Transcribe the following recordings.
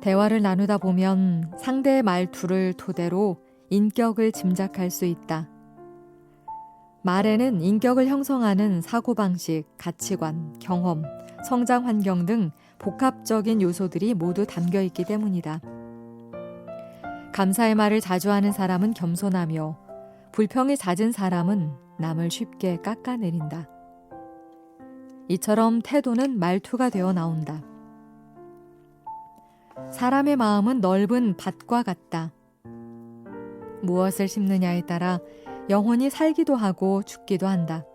대화를 나누다 보면 상대의 말투를 토대로 인격을 짐작할 수 있다. 말에는 인격을 형성하는 사고방식, 가치관, 경험, 성장 환경 등 복합적인 요소들이 모두 담겨 있기 때문이다. 감사의 말을 자주 하는 사람은 겸손하며 불평이 잦은 사람은 남을 쉽게 깎아내린다. 이처럼 태도는 말투가 되어 나온다. 사람의 마음은 넓은 밭과 같다. 무엇을 심느냐에 따라 영혼이 살기도 하고 죽기도 한다.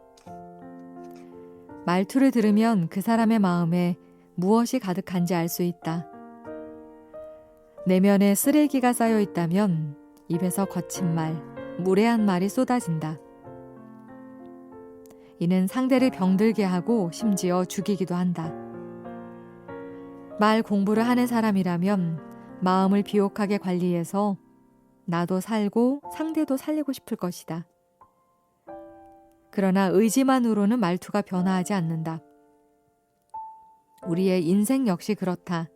말투를 들으면 그 사람의 마음에 무엇이 가득한지 알 수 있다. 내면에 쓰레기가 쌓여 있다면 입에서 거친 말, 무례한 말이 쏟아진다. 이는 상대를 병들게 하고 심지어 죽이기도 한다. 말 공부를 하는 사람이라면 마음을 비옥하게 관리해서 나도 살고 상대도 살리고 싶을 것이다. 그러나 의지만으로는 말투가 변화하지 않는다. 우리의 인생 역시 그렇다.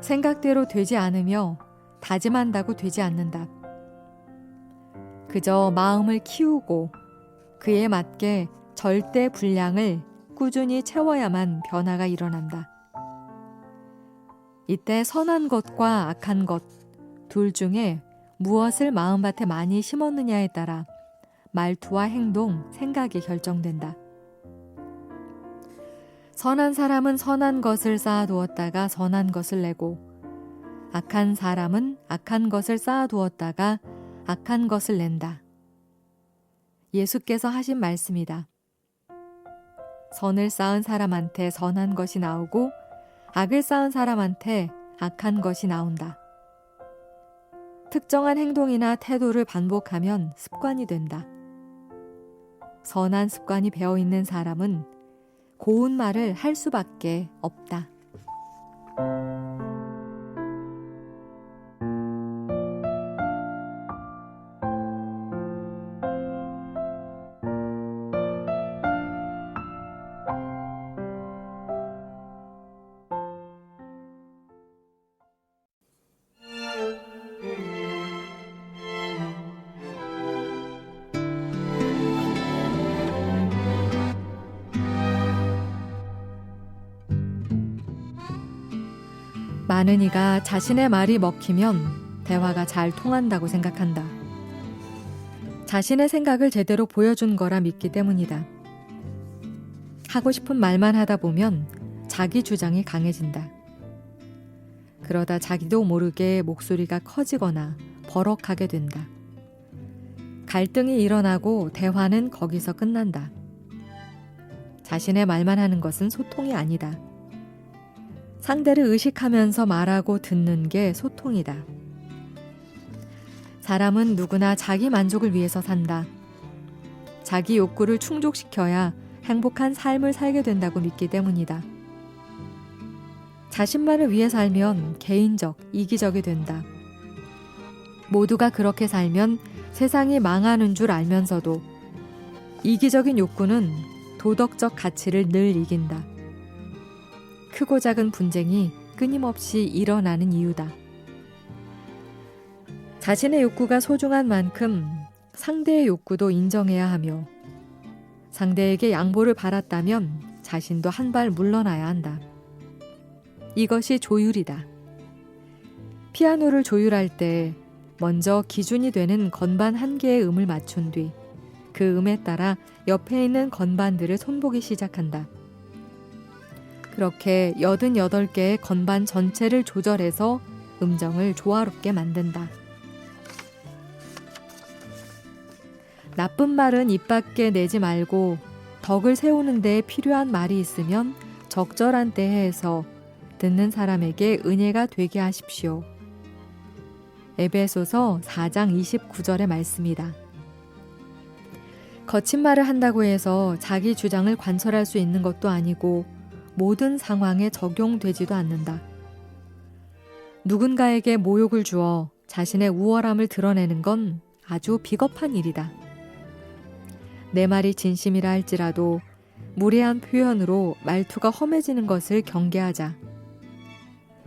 생각대로 되지 않으며 다짐한다고 되지 않는다. 그저 마음을 키우고 그에 맞게 절대 분량을 꾸준히 채워야만 변화가 일어난다. 이때 선한 것과 악한 것 둘 중에 무엇을 마음밭에 많이 심었느냐에 따라 말투와 행동, 생각이 결정된다. 선한 사람은 선한 것을 쌓아두었다가 선한 것을 내고 악한 사람은 악한 것을 쌓아두었다가 악한 것을 낸다. 예수께서 하신 말씀이다. 선을 쌓은 사람한테 선한 것이 나오고 악을 쌓은 사람한테 악한 것이 나온다. 특정한 행동이나 태도를 반복하면 습관이 된다. 선한 습관이 배어있는 사람은 고운 말을 할 수밖에 없다. 많은 이가 자신의 말이 먹히면 대화가 잘 통한다고 생각한다. 자신의 생각을 제대로 보여준 거라 믿기 때문이다. 하고 싶은 말만 하다 보면 자기 주장이 강해진다. 그러다 자기도 모르게 목소리가 커지거나 버럭하게 된다. 갈등이 일어나고 대화는 거기서 끝난다. 자신의 말만 하는 것은 소통이 아니다. 상대를 의식하면서 말하고 듣는 게 소통이다. 사람은 누구나 자기 만족을 위해서 산다. 자기 욕구를 충족시켜야 행복한 삶을 살게 된다고 믿기 때문이다. 자신만을 위해 살면 개인적, 이기적이 된다. 모두가 그렇게 살면 세상이 망하는 줄 알면서도 이기적인 욕구는 도덕적 가치를 늘 이긴다. 크고 작은 분쟁이 끊임없이 일어나는 이유다. 자신의 욕구가 소중한 만큼 상대의 욕구도 인정해야 하며 상대에게 양보를 바랐다면 자신도 한 발 물러나야 한다. 이것이 조율이다. 피아노를 조율할 때 먼저 기준이 되는 건반 한 개의 음을 맞춘 뒤 그 음에 따라 옆에 있는 건반들을 손보기 시작한다. 그렇게 88개의 건반 전체를 조절해서 음정을 조화롭게 만든다. 나쁜 말은 입 밖에 내지 말고 덕을 세우는 데 필요한 말이 있으면 적절한 때에 해서 듣는 사람에게 은혜가 되게 하십시오. 에베소서 4장 29절의 말씀이다. 거친 말을 한다고 해서 자기 주장을 관철할 수 있는 것도 아니고 모든 상황에 적용되지도 않는다. 누군가에게 모욕을 주어 자신의 우월함을 드러내는 건 아주 비겁한 일이다. 내 말이 진심이라 할지라도 무례한 표현으로 말투가 험해지는 것을 경계하자.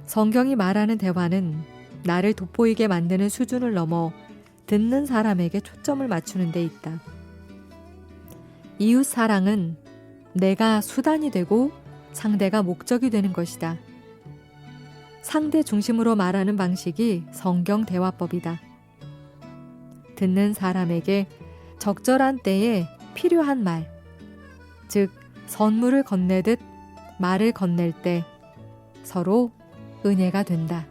성경이 말하는 대화는 나를 돋보이게 만드는 수준을 넘어 듣는 사람에게 초점을 맞추는 데 있다. 이웃 사랑은 내가 수단이 되고 상대가 목적이 되는 것이다. 상대 중심으로 말하는 방식이 성경 대화법이다. 듣는 사람에게 적절한 때에 필요한 말, 즉 선물을 건네듯 말을 건넬 때 서로 은혜가 된다.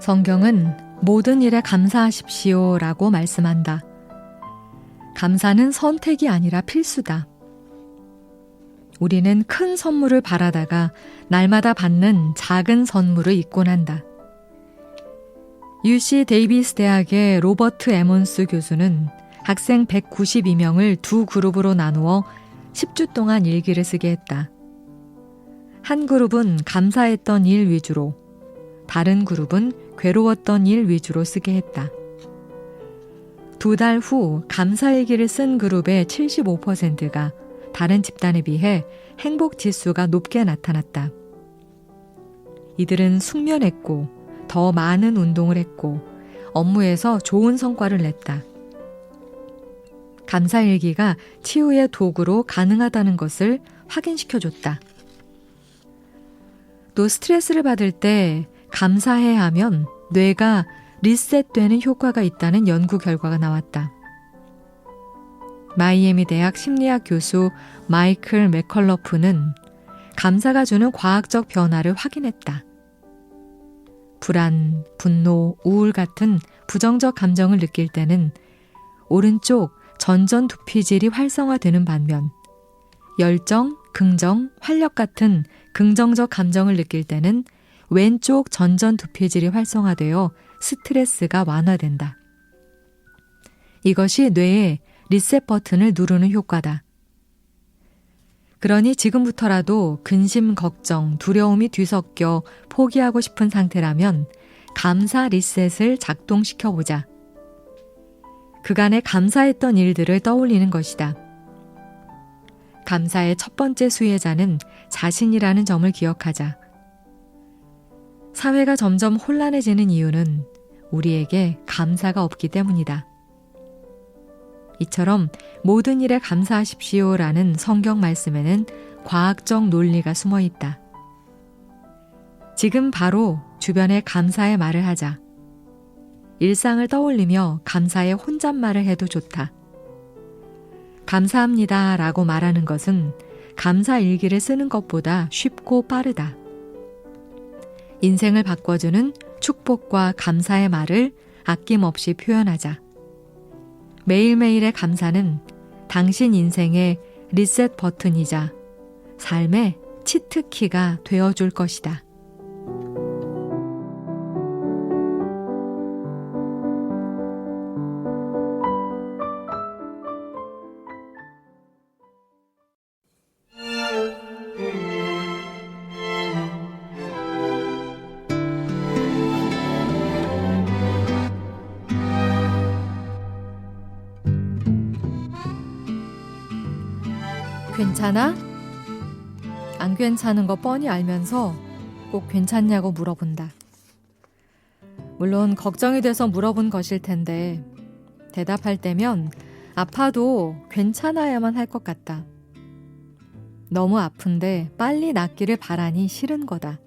성경은 모든 일에 감사하십시오 라고 말씀한다. 감사는 선택이 아니라 필수다. 우리는 큰 선물을 바라다가 날마다 받는 작은 선물을 잊곤 한다. UC 데이비스 대학의 로버트 에몬스 교수는 학생 192명을 두 그룹으로 나누어 10주 동안 일기를 쓰게 했다. 한 그룹은 감사했던 일 위주로, 다른 그룹은 괴로웠던 일 위주로 쓰게 했다. 2달 후 감사일기를 쓴 그룹의 75%가 다른 집단에 비해 행복 지수가 높게 나타났다. 이들은 숙면했고 더 많은 운동을 했고 업무에서 좋은 성과를 냈다. 감사일기가 치유의 도구로 가능하다는 것을 확인시켜줬다. 또 스트레스를 받을 때 감사해야 하면 뇌가 리셋되는 효과가 있다는 연구 결과가 나왔다. 마이애미 대학 심리학 교수 마이클 맥컬러프는 감사가 주는 과학적 변화를 확인했다. 불안, 분노, 우울 같은 부정적 감정을 느낄 때는 오른쪽 전전두피질이 활성화되는 반면 열정, 긍정, 활력 같은 긍정적 감정을 느낄 때는 왼쪽 전전두피질이 활성화되어 스트레스가 완화된다. 이것이 뇌의 리셋 버튼을 누르는 효과다. 그러니 지금부터라도 근심, 걱정, 두려움이 뒤섞여 포기하고 싶은 상태라면 감사 리셋을 작동시켜보자. 그간에 감사했던 일들을 떠올리는 것이다. 감사의 첫 번째 수혜자는 자신이라는 점을 기억하자. 사회가 점점 혼란해지는 이유는 우리에게 감사가 없기 때문이다. 이처럼 모든 일에 감사하십시오라는 성경 말씀에는 과학적 논리가 숨어 있다. 지금 바로 주변에 감사의 말을 하자. 일상을 떠올리며 감사의 혼잣말을 해도 좋다. 감사합니다 라고 말하는 것은 감사 일기를 쓰는 것보다 쉽고 빠르다. 인생을 바꿔주는 축복과 감사의 말을 아낌없이 표현하자. 매일매일의 감사는 당신 인생의 리셋 버튼이자 삶의 치트키가 되어줄 것이다. 괜찮아? 안 괜찮은 거 뻔히 알면서 꼭 괜찮냐고 물어본다. 물론 걱정이 돼서 물어본 것일 텐데 대답할 때면 아파도 괜찮아야만 할 것 같다. 너무 아픈데 빨리 낫기를 바라니 싫은 거다.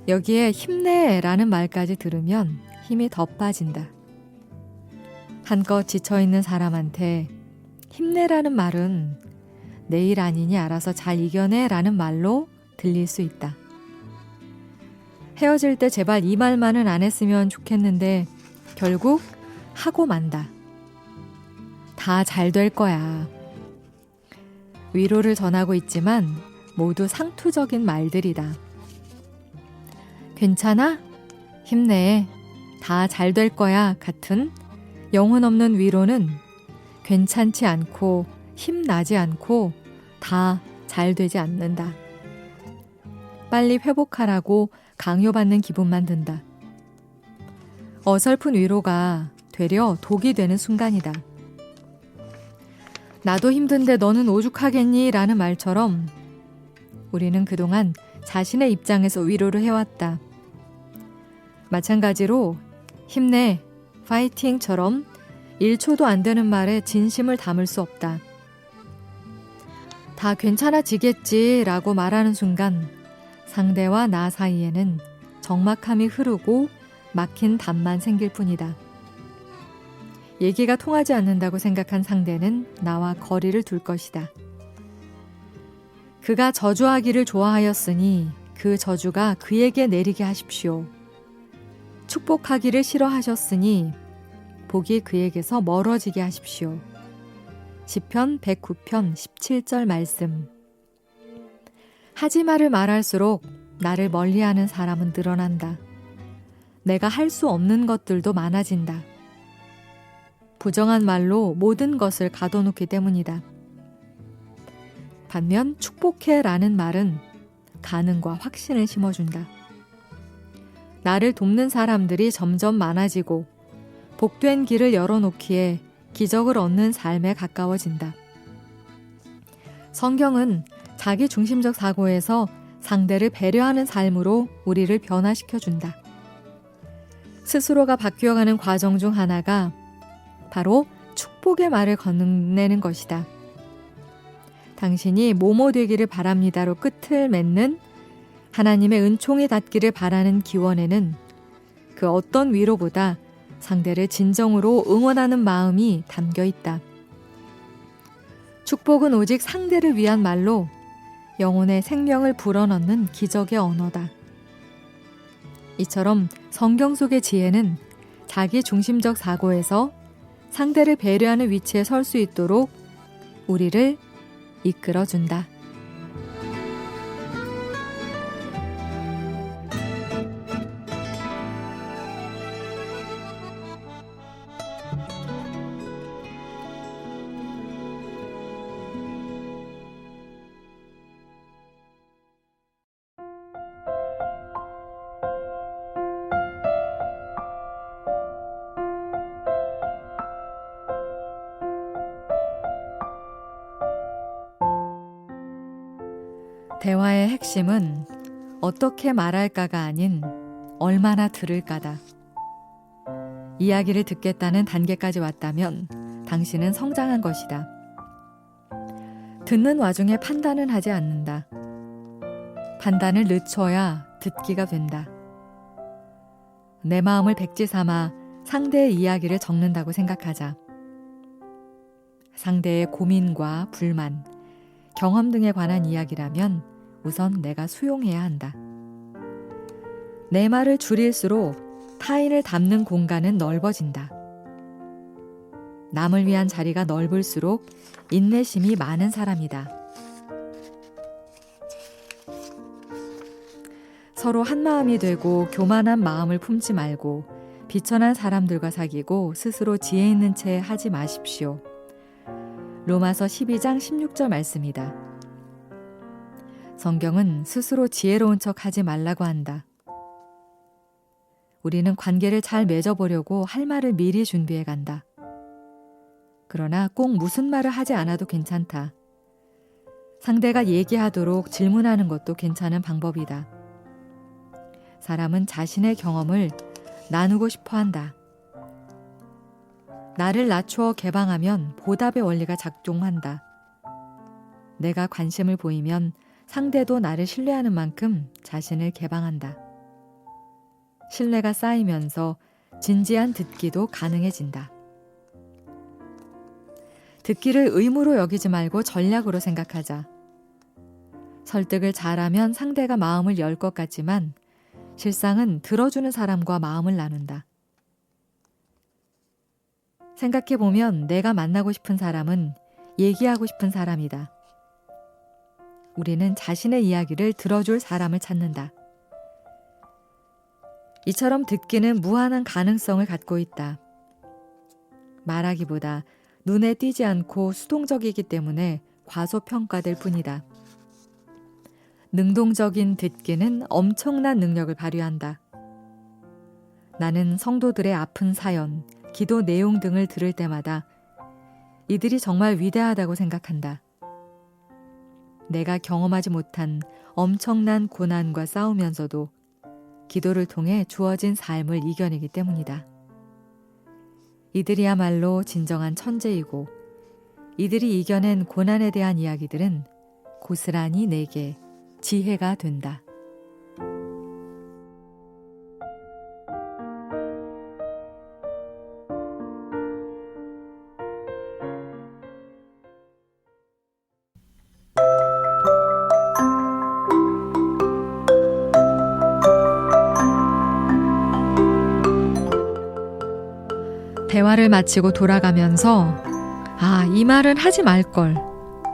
여기에 힘내라는 말까지 들으면 힘이 더 빠진다. 한껏 지쳐있는 사람한테 힘내라는 말은 내일 아니니 알아서 잘 이겨내 라는 말로 들릴 수 있다. 헤어질 때 제발 이 말만은 안 했으면 좋겠는데 결국 하고 만다. 다 잘 될 거야. 위로를 전하고 있지만 모두 상투적인 말들이다. 괜찮아? 힘내. 다 잘 될 거야 같은 영혼 없는 위로는 괜찮지 않고 힘나지 않고 다 잘 되지 않는다. 빨리 회복하라고 강요받는 기분만 든다. 어설픈 위로가 되려 독이 되는 순간이다. 나도 힘든데 너는 오죽하겠니? 라는 말처럼 우리는 그동안 자신의 입장에서 위로를 해왔다. 마찬가지로 힘내, 파이팅처럼 1초도 안 되는 말에 진심을 담을 수 없다. 다 괜찮아지겠지 라고 말하는 순간 상대와 나 사이에는 적막함이 흐르고 막힌 담만 생길 뿐이다. 얘기가 통하지 않는다고 생각한 상대는 나와 거리를 둘 것이다. 그가 저주하기를 좋아하였으니 그 저주가 그에게 내리게 하십시오. 축복하기를 싫어하셨으니 복이 그에게서 멀어지게 하십시오. 시편 109편 17절 말씀. 하지 말을 말할수록 나를 멀리하는 사람은 늘어난다. 내가 할 수 없는 것들도 많아진다. 부정한 말로 모든 것을 가둬놓기 때문이다. 반면 축복해라는 말은 가능과 확신을 심어준다. 나를 돕는 사람들이 점점 많아지고 복된 길을 열어놓기에 기적을 얻는 삶에 가까워진다. 성경은 자기 중심적 사고에서 상대를 배려하는 삶으로 우리를 변화시켜준다. 스스로가 바뀌어가는 과정 중 하나가 바로 축복의 말을 건네는 것이다. 당신이 뭐뭐 되기를 바랍니다로 끝을 맺는 하나님의 은총이 닿기를 바라는 기원에는 그 어떤 위로보다 상대를 진정으로 응원하는 마음이 담겨 있다. 축복은 오직 상대를 위한 말로 영혼의 생명을 불어넣는 기적의 언어다. 이처럼 성경 속의 지혜는 자기 중심적 사고에서 상대를 배려하는 위치에 설 수 있도록 우리를 이끌어준다. 대화의 핵심은 어떻게 말할까가 아닌 얼마나 들을까다. 이야기를 듣겠다는 단계까지 왔다면 당신은 성장한 것이다. 듣는 와중에 판단은 하지 않는다. 판단을 늦춰야 듣기가 된다. 내 마음을 백지 삼아 상대의 이야기를 적는다고 생각하자. 상대의 고민과 불만, 경험 등에 관한 이야기라면 우선 내가 수용해야 한다. 내 말을 줄일수록 타인을 담는 공간은 넓어진다. 남을 위한 자리가 넓을수록 인내심이 많은 사람이다. 서로 한마음이 되고 교만한 마음을 품지 말고 비천한 사람들과 사귀고 스스로 지혜 있는 채 하지 마십시오. 로마서 12장 16절 말씀이다. 성경은 스스로 지혜로운 척 하지 말라고 한다. 우리는 관계를 잘 맺어보려고 할 말을 미리 준비해 간다. 그러나 꼭 무슨 말을 하지 않아도 괜찮다. 상대가 얘기하도록 질문하는 것도 괜찮은 방법이다. 사람은 자신의 경험을 나누고 싶어 한다. 나를 낮추어 개방하면 보답의 원리가 작동한다. 내가 관심을 보이면 상대도 나를 신뢰하는 만큼 자신을 개방한다. 신뢰가 쌓이면서 진지한 듣기도 가능해진다. 듣기를 의무로 여기지 말고 전략으로 생각하자. 설득을 잘하면 상대가 마음을 열 것 같지만 실상은 들어주는 사람과 마음을 나눈다. 생각해보면 내가 만나고 싶은 사람은 얘기하고 싶은 사람이다. 우리는 자신의 이야기를 들어줄 사람을 찾는다. 이처럼 듣기는 무한한 가능성을 갖고 있다. 말하기보다 눈에 띄지 않고 수동적이기 때문에 과소평가될 뿐이다. 능동적인 듣기는 엄청난 능력을 발휘한다. 나는 성도들의 아픈 사연, 기도 내용 등을 들을 때마다 이들이 정말 위대하다고 생각한다. 내가 경험하지 못한 엄청난 고난과 싸우면서도 기도를 통해 주어진 삶을 이겨내기 때문이다. 이들이야말로 진정한 천재이고 이들이 이겨낸 고난에 대한 이야기들은 고스란히 내게 지혜가 된다. 대화를 마치고 돌아가면서 이 말은 하지 말걸.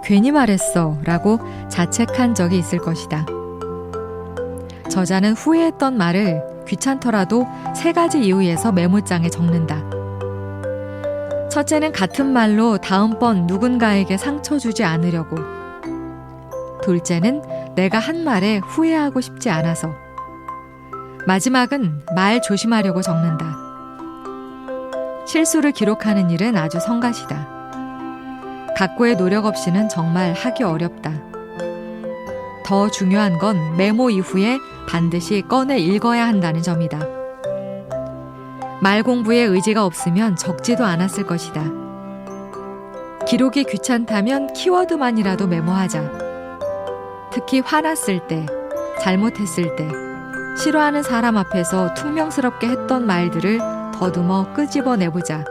괜히 말했어 라고 자책한 적이 있을 것이다. 저자는 후회했던 말을 귀찮더라도 3가지 이유에서 메모장에 적는다. 첫째는 같은 말로 다음번 누군가에게 상처 주지 않으려고. 둘째는 내가 한 말에 후회하고 싶지 않아서. 마지막은 말 조심하려고 적는다. 실수를 기록하는 일은 아주 성가시다. 각고의 노력 없이는 정말 하기 어렵다. 더 중요한 건 메모 이후에 반드시 꺼내 읽어야 한다는 점이다. 말 공부에 의지가 없으면 적지도 않았을 것이다. 기록이 귀찮다면 키워드만이라도 메모하자. 특히 화났을 때, 잘못했을 때, 싫어하는 사람 앞에서 퉁명스럽게 했던 말들을 더듬어 끄집어내보자.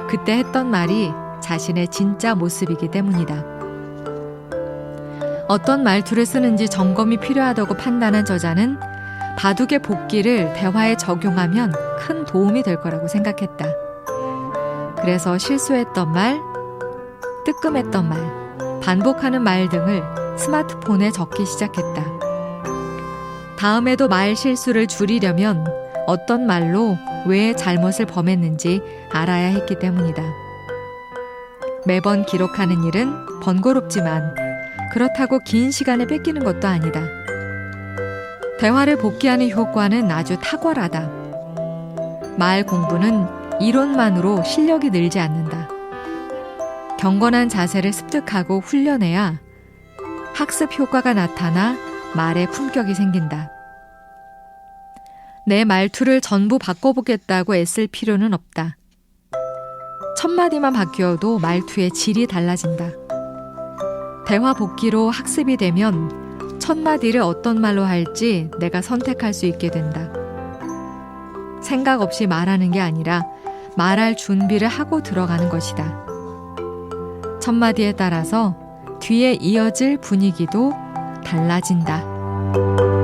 그때 했던 말이 자신의 진짜 모습이기 때문이다. 어떤 말투를 쓰는지 점검이 필요하다고 판단한 저자는 바둑의 복기를 대화에 적용하면 큰 도움이 될 거라고 생각했다. 그래서 실수했던 말, 뜨끔했던 말, 반복하는 말 등을 스마트폰에 적기 시작했다. 다음에도 말 실수를 줄이려면 어떤 말로 왜 잘못을 범했는지 알아야 했기 때문이다. 매번 기록하는 일은 번거롭지만 그렇다고 긴 시간을 뺏기는 것도 아니다. 대화를 복기하는 효과는 아주 탁월하다. 말 공부는 이론만으로 실력이 늘지 않는다. 경건한 자세를 습득하고 훈련해야 학습 효과가 나타나 말의 품격이 생긴다. 내 말투를 전부 바꿔보겠다고 애쓸 필요는 없다. 첫마디만 바뀌어도 말투의 질이 달라진다. 대화 복기로 학습이 되면 첫마디를 어떤 말로 할지 내가 선택할 수 있게 된다. 생각 없이 말하는 게 아니라 말할 준비를 하고 들어가는 것이다. 첫마디에 따라서 뒤에 이어질 분위기도 달라진다.